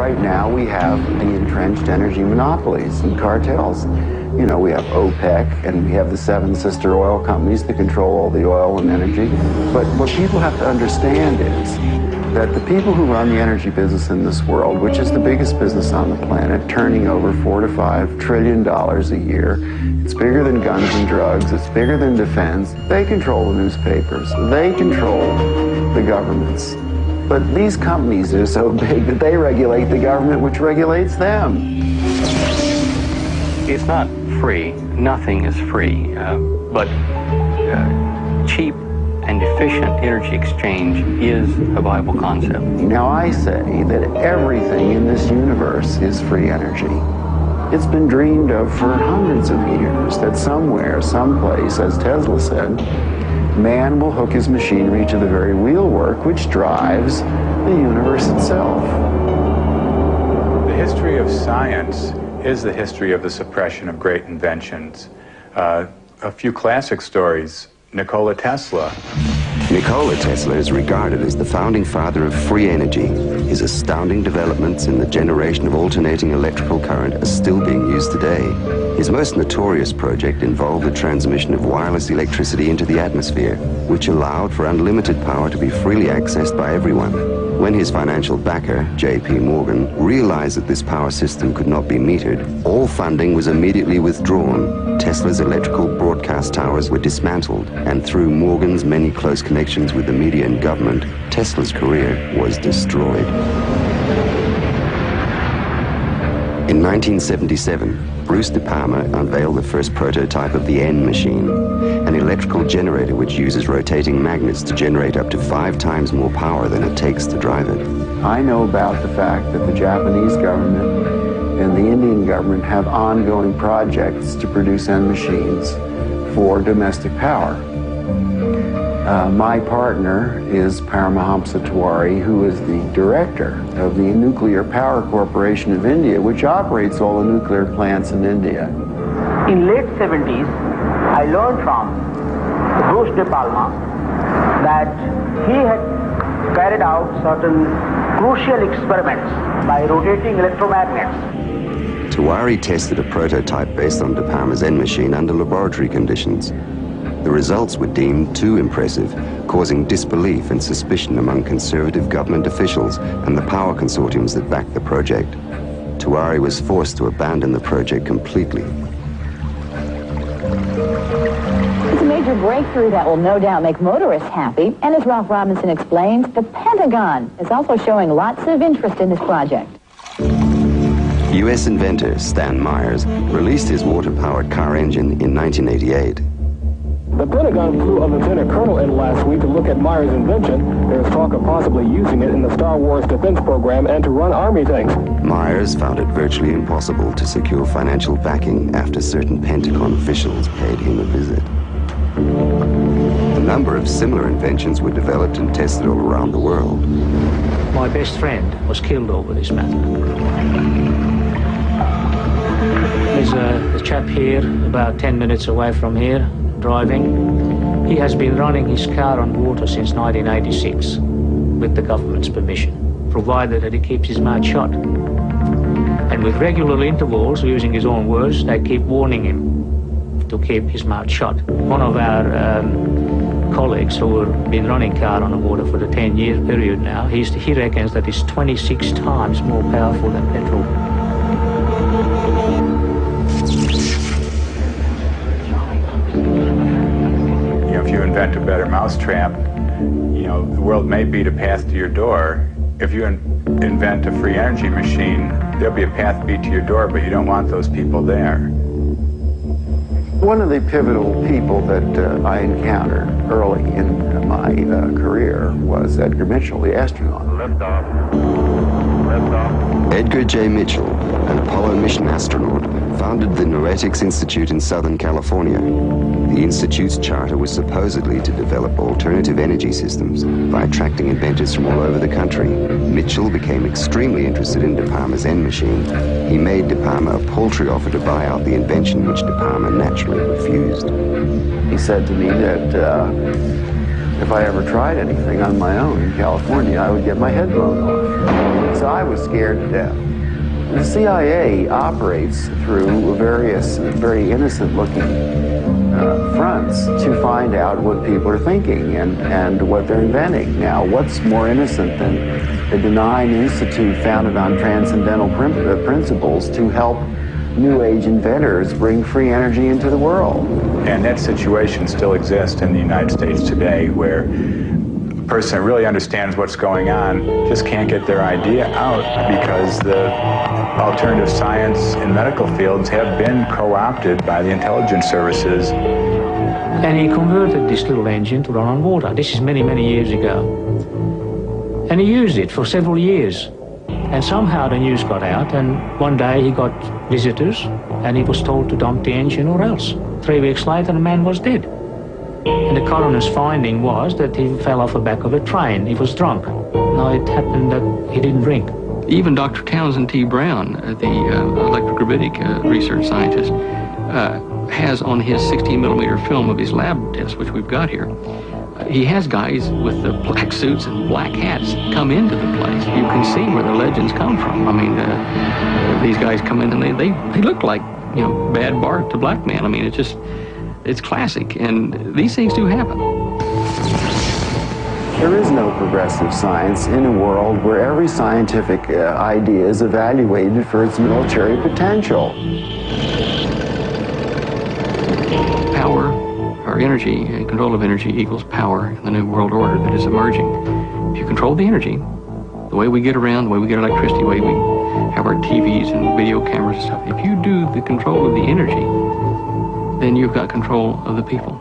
right now we have the entrenched energy monopolies and cartels. You know, we have OPEC and we have the 7 sister oil companies that control all the oil and energy. But what people have to understand is that the people who run the energy business in this world, which is the biggest business on the planet, turning over $4 to $5 trillion a year, it's bigger than guns and drugs, it's bigger than defense. They control the newspapers, they control the governments. But these companies are so big that they regulate the government, which regulates them. It's not free. Nothing is free. But cheap and efficient energy exchange is a viable concept. Now I say that everything in this universe is free energy. It's been dreamed of for hundreds of years that somewhere, someplace, as Tesla said, man will hook his machinery to the very wheelwork which drives the universe itself. The history of science is the history of the suppression of great inventions. A few classic stories. Nikola Tesla. Nikola Tesla is regarded as the founding father of free energy. His astounding developments in the generation of alternating electrical current are still being used today. His most notorious project involved the transmission of wireless electricity into the atmosphere, which allowed for unlimited power to be freely accessed by everyone. When his financial backer, J.P. Morgan, realized that this power system could not be metered, all funding was immediately withdrawn. Tesla's electrical broadcast towers were dismantled, and through Morgan's many close connections with the media and government, Tesla's career was destroyed. In 1977, Bruce De Palma unveiled the first prototype of the N machine, an electrical generator which uses rotating magnets to generate up to 5 times more power than it takes to drive it. I know about the fact that the Japanese government and the Indian government have ongoing projects to produce N machines for domestic power. My partner is Paramahamsa Tiwari, who is the director of the Nuclear Power Corporation of India, which operates all the nuclear plants in India. In late 70s, I learned from Bruce De Palma that he had carried out certain crucial experiments by rotating electromagnets. Tiwari tested a prototype based on De Palma's N machine under laboratory conditions. The results were deemed too impressive, causing disbelief and suspicion among conservative government officials and the power consortiums that backed the project. Tiwari was forced to abandon the project completely. It's a major breakthrough that will no doubt make motorists happy, and as Ralph Robinson explains, the Pentagon is also showing lots of interest in this project. U.S. inventor Stan Myers released his water-powered car engine in 1988. The Pentagon flew a lieutenant colonel in last week to look at Myers' invention. There's talk of possibly using it in the Star Wars defense program and to run Army tanks. Myers found it virtually impossible to secure financial backing after certain Pentagon officials paid him a visit. A number of similar inventions were developed and tested all around the world. My best friend was killed over this matter. There's a chap here, about 10 minutes away from here, driving. He has been running his car on water since 1986 with the government's permission, provided that he keeps his mouth shut. And with regular intervals, using his own words, they keep warning him to keep his mouth shut. One of our colleagues who have been running car on the water for the 10-year period now, he reckons that it's 26 times more powerful than petrol. If you invent a better mousetrap, the world may beat a path to your door. If you invent a free energy machine, there'll be a path beat to your door, but you don't want those people there. One of the pivotal people that I encountered early in my career was Edgar Mitchell, the astronaut. Edgar J. Mitchell, an Apollo mission astronaut, founded the Noetics Institute in Southern California. The Institute's charter was supposedly to develop alternative energy systems by attracting inventors from all over the country. Mitchell became extremely interested in De Palma's N machine. He made De Palma a paltry offer to buy out the invention, which De Palma naturally refused. He said to me that if I ever tried anything on my own in California, I would get my head blown off. So I was scared to death. The CIA operates through various very innocent-looking fronts to find out what people are thinking and what they're inventing. Now, what's more innocent than a benign institute founded on transcendental principles to help New Age inventors bring free energy into the world? And that situation still exists in the United States today, where a person that really understands what's going on just can't get their idea out because the alternative science and medical fields have been co-opted by the intelligence services. And he converted this little engine to run on water. This is many, many years ago. And he used it for several years. And somehow the news got out, and one day he got visitors, and he was told to dump the engine or else. 3 weeks later, the man was dead. And the coroner's finding was that he fell off the back of a train. He was drunk. Now, it happened that he didn't drink. Even Dr. Townsend T. Brown, the electrogravitic research scientist, has on his 16-millimeter film of his lab test, which we've got here, he has guys with the black suits and black hats come into the place. You can see where the legends come from. I mean, these guys come in and they look like, you know, bad Bart to black man. I mean, it's classic, and these things do happen. There is no progressive science in a world where every scientific idea is evaluated for its military potential. Power, or energy, and control of energy equals power in the new world order that is emerging. If you control the energy, the way we get around, the way we get electricity, the way we have our TVs and video cameras and stuff, if you do the control of the energy, then you've got control of the people.